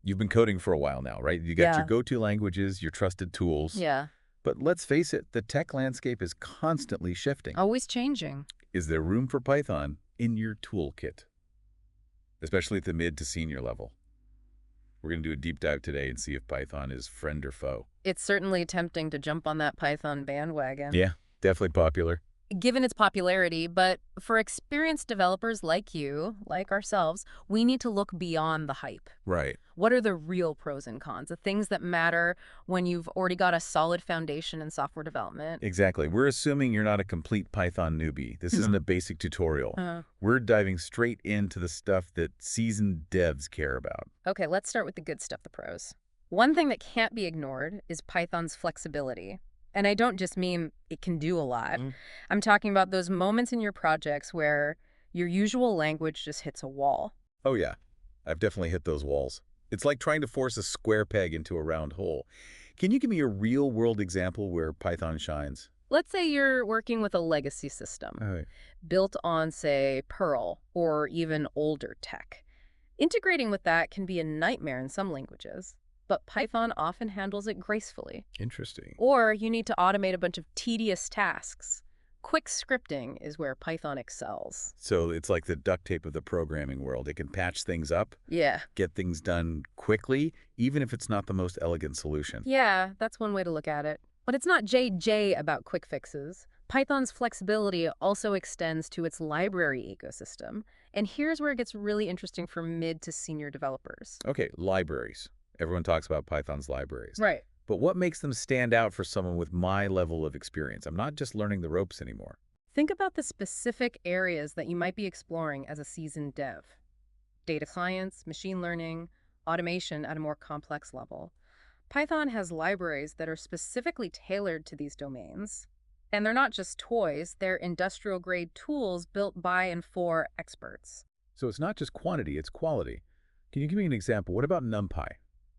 You've been coding for a while now, right? You got your Yeah. go-to languages, your trusted tools. Yeah. But let's face it, the tech landscape is constantly shifting. Always changing. Is there room for Python in your toolkit, especially at the mid to senior level? We're going to do a deep dive today and see if Python is friend or foe. It's certainly tempting to jump on that Python bandwagon, Yeah, definitely popular. given its popularity, but for experienced developers like you, like ourselves, we need to look beyond the hype. Right. What are the real pros and cons, the things that matter when you've already got a solid foundation in software development? Exactly. We're assuming you're not a complete Python newbie. This isn't No. a basic tutorial. Uh, We're diving straight into the stuff that seasoned devs care about. okay, let's start with the good stuff, the pros. One thing that can't be ignored is Python's flexibility. And I don't just mean it can do a lot. I'm talking about those moments in your projects where your usual language just hits a wall. Oh yeah, I've definitely hit those walls. It's like trying to force a square peg into a round hole. Can you give me a real-world example where Python shines? Let's say you're working with a legacy system Oh, built on, say, Perl or even older tech. Integrating with that can be a nightmare in some languages, but Python often handles it gracefully. interesting. Or you need to automate a bunch of tedious tasks. Quick scripting is where Python excels. So it's like the duct tape of the programming world. It can patch things up, Yeah. get things done quickly, even if it's not the most elegant solution. Yeah, that's one way to look at it. But it's not JJ about quick fixes. Python's flexibility also extends to its library ecosystem. And here's where it gets really interesting for mid to senior developers. Okay, libraries. Everyone talks about Python's libraries. Right. But what makes them stand out for someone with my level of experience? I'm not just learning the ropes anymore. Think about the specific areas that you might be exploring as a seasoned dev. Data science, machine learning, automation at a more complex level. Python has libraries that are specifically tailored to these domains. And they're not just toys, they're industrial-grade tools built by and for experts. So it's not just quantity, it's quality. Can you give me an example? What about NumPy?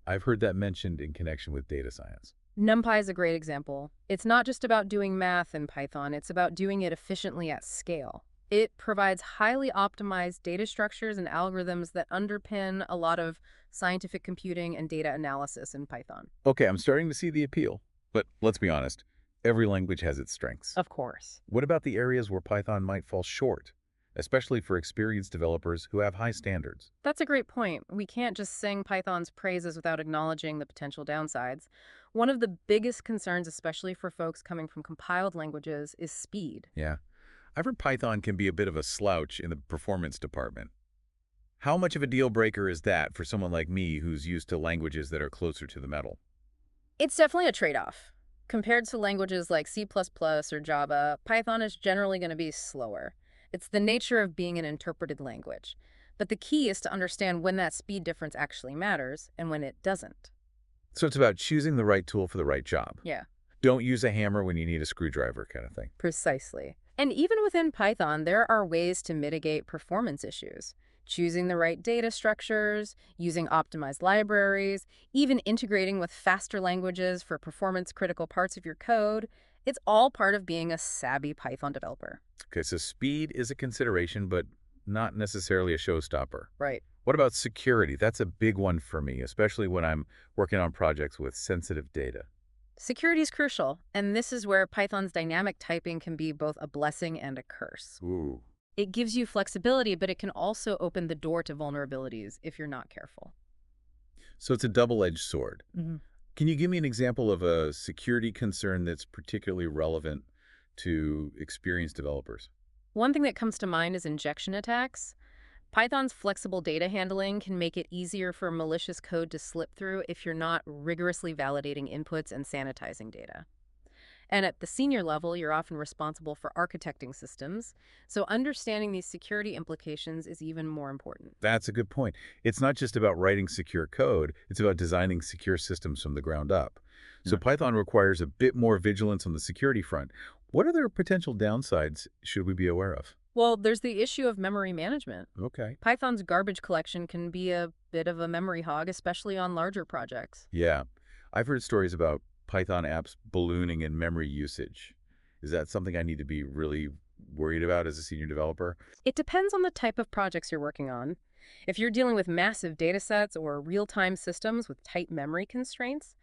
I've heard that mentioned in connection with data science. NumPy is a great example. It's not just about doing math in Python, it's about doing it efficiently at scale. It provides highly optimized data structures and algorithms that underpin a lot of scientific computing and data analysis in Python. Okay, I'm starting to see the appeal. But let's be honest, every language has its strengths. Of course. What about the areas where Python might fall short, especially for experienced developers who have high standards? That's a great point. We can't just sing Python's praises without acknowledging the potential downsides. One of the biggest concerns, especially for folks coming from compiled languages, is speed. Yeah. I've heard Python can be a bit of a slouch in the performance department. How much of a deal breaker is that for someone like me who's used to languages that are closer to the metal? It's definitely a trade-off. Compared to languages like C++ or Java, Python is generally going to be slower. It's the nature of being an interpreted language. But the key is to understand when that speed difference actually matters and when it doesn't. So it's about choosing the right tool for the right job. Yeah, Don't use a hammer when you need a screwdriver kind of thing. precisely. And even within Python, there are ways to mitigate performance issues. Choosing the right data structures, using optimized libraries, even integrating with faster languages for performance-critical parts of your code. It's all part of being a savvy Python developer. Okay, so speed is a consideration, but not necessarily a showstopper. Right. What about security? That's a big one for me, especially when I'm working on projects with sensitive data. Security is crucial, and this is where Python's dynamic typing can be both a blessing and a curse. Ooh. It gives you flexibility, but it can also open the door to vulnerabilities if you're not careful. So it's a double-edged sword. Mhm. Can you give me an example of a security concern that's particularly relevant to experienced developers? One thing that comes to mind is injection attacks. Python's flexible data handling can make it easier for malicious code to slip through if you're not rigorously validating inputs and sanitizing data. And at the senior level, you're often responsible for architecting systems, so understanding these security implications is even more important. That's a good point. It's not just about writing secure code, it's about designing secure systems from the ground up. So Yeah. Python requires a bit more vigilance on the security front. What other potential downsides should we be aware of? Well, there's the issue of memory management. Okay. Python's garbage collection can be a bit of a memory hog, especially on larger projects. Yeah. I've heard stories about Python apps ballooning in memory usage. Is that something I need to be really worried about as a senior developer? It depends on the type of projects you're working on. If you're dealing with massive data sets or real-time systems with tight memory constraints,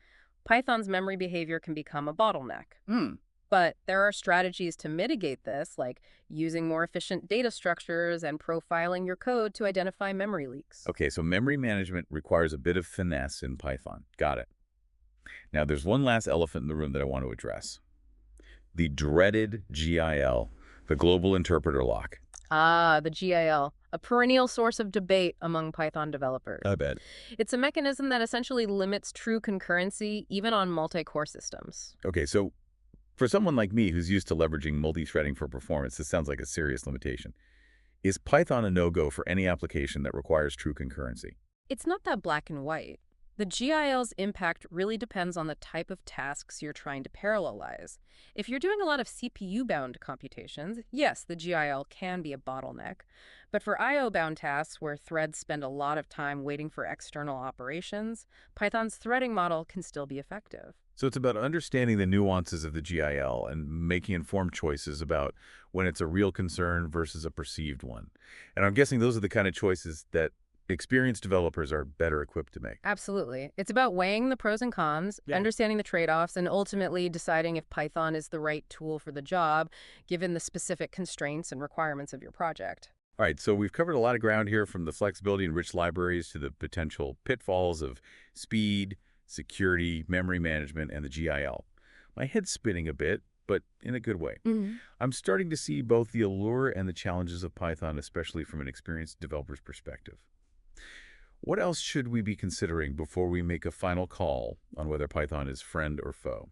Python's memory behavior can become a bottleneck. Hmm. But there are strategies to mitigate this, like using more efficient data structures and profiling your code to identify memory leaks. Okay, so memory management requires a bit of finesse in Python. Got it. Now, there's one last elephant in the room that I want to address. The dreaded GIL, the Global Interpreter Lock. Ah, the GIL, a perennial source of debate among Python developers. I bet. It's a mechanism that essentially limits true concurrency even on multi-core systems. Okay, so for someone like me who's used to leveraging multi-threading for performance, this sounds like a serious limitation. Is Python a no-go for any application that requires true concurrency? It's not that black and white. The GIL's impact really depends on the type of tasks you're trying to parallelize. If you're doing a lot of CPU-bound computations, yes, the GIL can be a bottleneck. But for I/O-bound tasks where threads spend a lot of time waiting for external operations, Python's threading model can still be effective. So it's about understanding the nuances of the GIL and making informed choices about when it's a real concern versus a perceived one. And I'm guessing those are the kind of choices that experienced developers are better equipped to make. Absolutely. It's about weighing the pros and cons, Yeah. understanding the trade-offs, and ultimately deciding if Python is the right tool for the job, given the specific constraints and requirements of your project. All right, so we've covered a lot of ground here, from the flexibility in rich libraries to the potential pitfalls of speed, security, memory management, and the GIL. My head's spinning a bit, but in a good way. I'm starting to see both the allure and the challenges of Python, especially from an experienced developer's perspective. What else should we be considering before we make a final call on whether Python is friend or foe?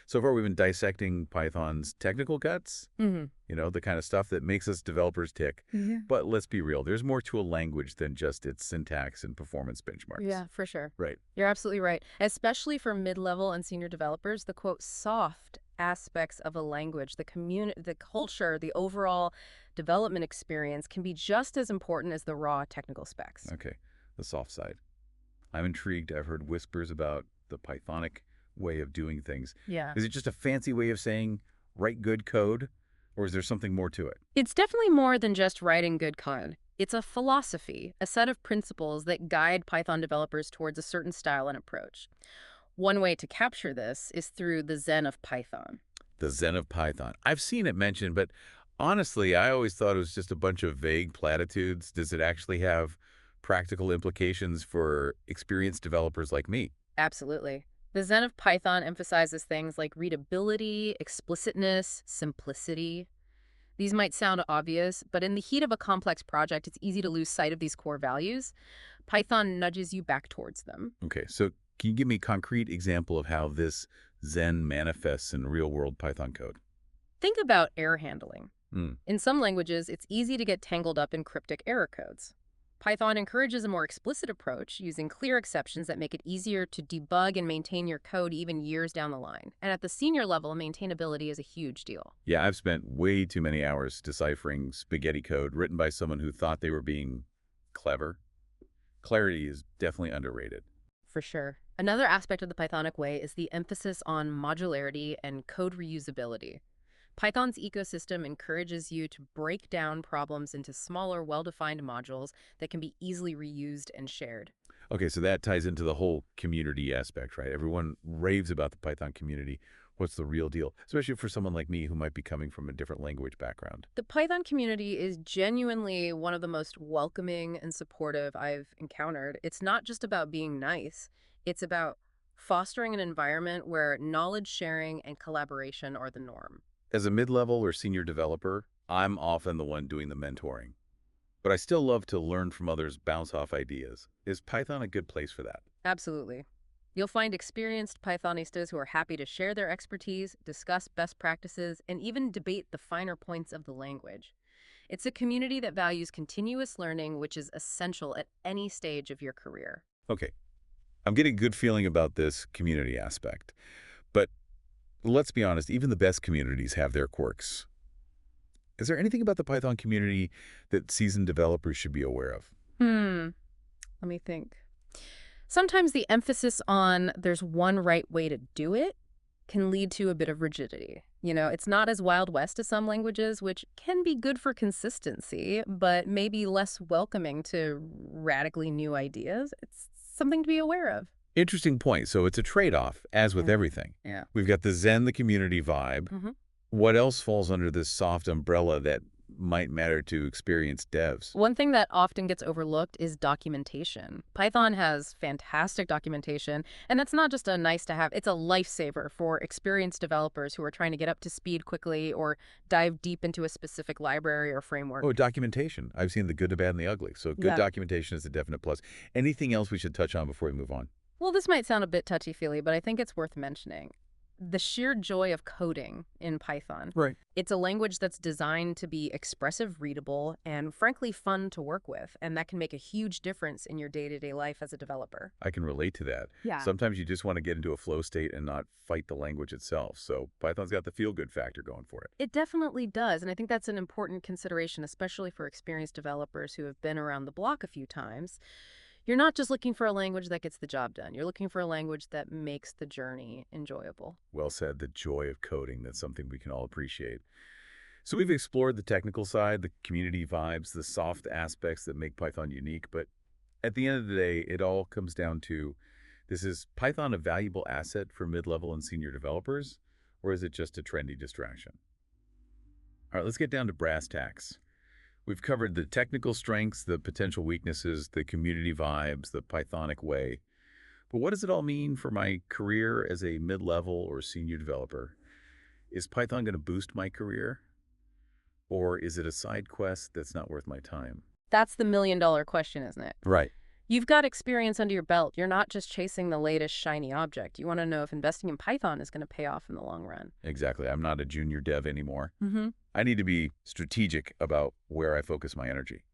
So far, we've been dissecting Python's technical guts, the kind of stuff that makes us developers tick. Yeah. But let's be real, there's more to a language than just its syntax and performance benchmarks. Yeah, for sure. Right. You're absolutely right. Especially for mid-level and senior developers, the quote soft aspects of a language, the community, the culture, the overall development experience can be just as important as the raw technical specs. Okay, the soft side. I'm intrigued. I've heard whispers about the Pythonic way of doing things. Yeah. Is it just a fancy way of saying write good code, or is there something more to it? It's definitely more than just writing good code. It's a philosophy, a set of principles that guide Python developers towards a certain style and approach. One way to capture this is through the Zen of Python. The Zen of Python. I've seen it mentioned, but honestly, I always thought it was just a bunch of vague platitudes. Does it actually have practical implications for experienced developers like me? Absolutely. The Zen of Python emphasizes things like readability, explicitness, simplicity. These might sound obvious, but in the heat of a complex project, it's easy to lose sight of these core values. Python nudges you back towards them. Okay, so can you give me a concrete example of how this Zen manifests in real-world Python code? Think about error handling. Hmm. In some languages, it's easy to get tangled up in cryptic error codes. Python encourages a more explicit approach, using clear exceptions that make it easier to debug and maintain your code even years down the line. And at the senior level, maintainability is a huge deal. Yeah, I've spent way too many hours deciphering spaghetti code written by someone who thought they were being clever. Clarity is definitely underrated. For sure. Another aspect of the Pythonic way is the emphasis on modularity and code reusability. Python's ecosystem encourages you to break down problems into smaller, well-defined modules that can be easily reused and shared. Okay, so that ties into the whole community aspect, right? Everyone raves about the Python community. What's the real deal? Especially for someone like me who might be coming from a different language background. The Python community is genuinely one of the most welcoming and supportive I've encountered. It's not just about being nice. It's about fostering an environment where knowledge sharing and collaboration are the norm. As a mid-level or senior developer, I'm often the one doing the mentoring. But I still love to learn from others, bounce off ideas. Is Python a good place for that? Absolutely. You'll find experienced Pythonistas who are happy to share their expertise, discuss best practices, and even debate the finer points of the language. It's a community that values continuous learning, which is essential at any stage of your career. Okay, I'm getting a good feeling about this community aspect. But let's be honest, even the best communities have their quirks. Is there anything about the Python community that seasoned developers should be aware of? Let me think. Sometimes the emphasis on there's one right way to do it can lead to a bit of rigidity. It's not as Wild West as some languages, which can be good for consistency, but maybe less welcoming to radically new ideas. It's something to be aware of. Interesting point. So it's a trade-off, as with Mm. everything. Yeah. We've got the Zen, the community vibe. hmm What else falls under this soft umbrella that might matter to experienced devs? One thing that often gets overlooked is documentation. Python has fantastic documentation, and that's not just a nice to have, it's a lifesaver for experienced developers who are trying to get up to speed quickly or dive deep into a specific library or framework. Oh, documentation. I've seen the good, the bad, and the ugly. So good Yeah. documentation is a definite plus. Anything else we should touch on before we move on? Well, this might sound a bit touchy-feely, but I think it's worth mentioning. The sheer joy of coding in Python. Right. It's a language that's designed to be expressive, readable, and frankly fun to work with, and that can make a huge difference in your day-to-day life as a developer. I can relate to that. Yeah. Sometimes you just want to get into a flow state and not fight the language itself. So Python's got the feel-good factor going for it. It definitely does, and I think that's an important consideration, especially for experienced developers who have been around the block a few times. You're not just looking for a language that gets the job done. You're looking for a language that makes the journey enjoyable. Well said, the joy of coding. That's something we can all appreciate. So we've explored the technical side, the community vibes, the soft aspects that make Python unique. But at the end of the day, it all comes down to, this is Python a valuable asset for mid-level and senior developers, or is it just a trendy distraction? All right, let's get down to brass tacks. We've covered the technical strengths, the potential weaknesses, the community vibes, the Pythonic way. But what does it all mean for my career as a mid-level or senior developer? Is Python going to boost my career? Or is it a side quest that's not worth my time? That's the million-dollar question, isn't it? Right. You've got experience under your belt. You're not just chasing the latest shiny object. You want to know if investing in Python is going to pay off in the long run. Exactly. I'm not a junior dev anymore. Mm-hmm. I need to be strategic about where I focus my energy.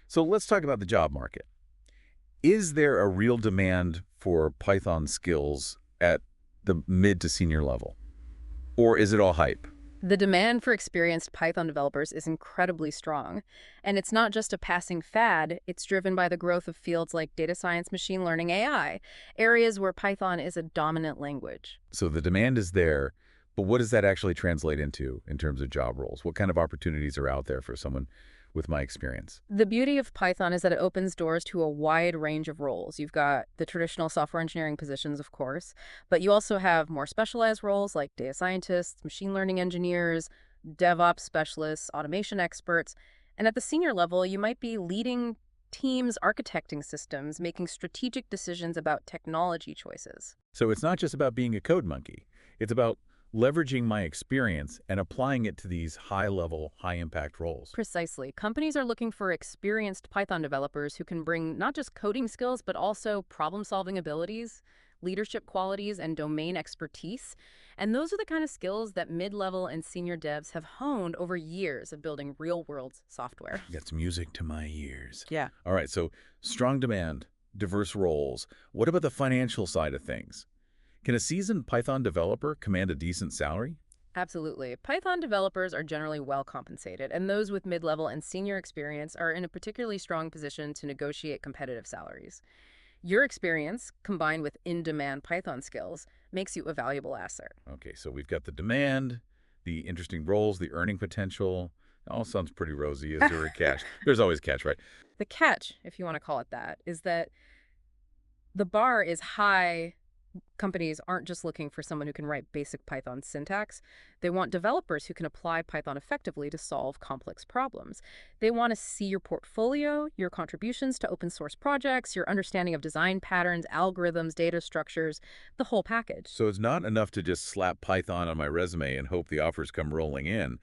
So let's talk about the job market. Is there a real demand for Python skills at the mid to senior level? Or is it all hype? The demand for experienced Python developers is incredibly strong. And it's not just a passing fad, it's driven by the growth of fields like data science, machine learning, AI, areas where Python is a dominant language. So the demand is there, but what does that actually translate into in terms of job roles? What kind of opportunities are out there for someone with my experience? The beauty of Python is that it opens doors to a wide range of roles. You've got the traditional software engineering positions, of course, but you also have more specialized roles like data scientists, machine learning engineers, DevOps specialists, automation experts. And at the senior level, you might be leading teams, architecting systems, making strategic decisions about technology choices. So it's not just about being a code monkey. It's about leveraging my experience and applying it to these high-level, high-impact roles. Precisely. Companies are looking for experienced Python developers who can bring not just coding skills, but also problem-solving abilities, leadership qualities, and domain expertise. And those are the kind of skills that mid-level and senior devs have honed over years of building real-world software. That's music to my ears. Yeah. All right, so strong demand, diverse roles. What about the financial side of things? Can a seasoned Python developer command a decent salary? Absolutely. Python developers are generally well compensated, and those with mid-level and senior experience are in a particularly strong position to negotiate competitive salaries. Your experience, combined with in-demand Python skills, makes you a valuable asset. Okay, so we've got the demand, the interesting roles, the earning potential. It all sounds pretty rosy. Is there a catch? There's always a catch, right? The catch, if you want to call it that, is that the bar is high. Companies aren't just looking for someone who can write basic Python syntax. They want developers who can apply Python effectively to solve complex problems. They want to see your portfolio, your contributions to open source projects, your understanding of design patterns, algorithms, data structures, the whole package. So it's not enough to just slap Python on my resume and hope the offers come rolling in.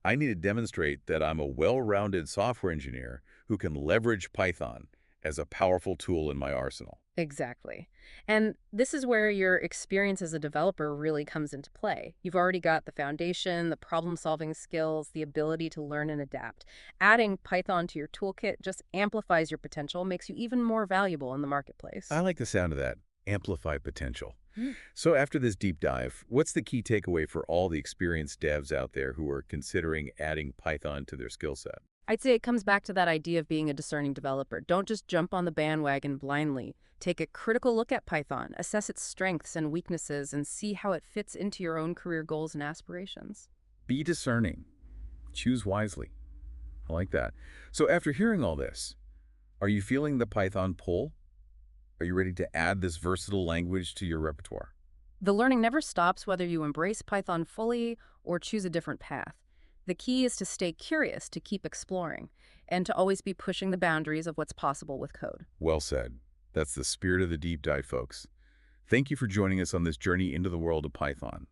I need to demonstrate that I'm a well-rounded software engineer who can leverage Python as a powerful tool in my arsenal. Exactly. And this is where your experience as a developer really comes into play. You've already got the foundation, the problem-solving skills, the ability to learn and adapt. Adding Python to your toolkit just amplifies your potential, makes you even more valuable in the marketplace. I like the sound of that. Amplify potential. Hmm. So after this deep dive, what's the key takeaway for all the experienced devs out there who are considering adding Python to their skill set? I'd say it comes back to that idea of being a discerning developer. Don't just jump on the bandwagon blindly. Take a critical look at Python, assess its strengths and weaknesses, and see how it fits into your own career goals and aspirations. Be discerning. Choose wisely. I like that. So after hearing all this, are you feeling the Python pull? Are you ready to add this versatile language to your repertoire? The learning never stops whether you embrace Python fully or choose a different path. The key is to stay curious, to keep exploring, and to always be pushing the boundaries of what's possible with code. Well said. That's the spirit of the deep dive, folks. Thank you for joining us on this journey into the world of Python.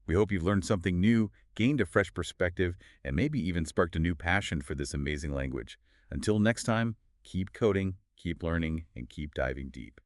We hope you've learned something new, gained a fresh perspective, and maybe even sparked a new passion for this amazing language. Until next time, keep coding, keep learning, and keep diving deep.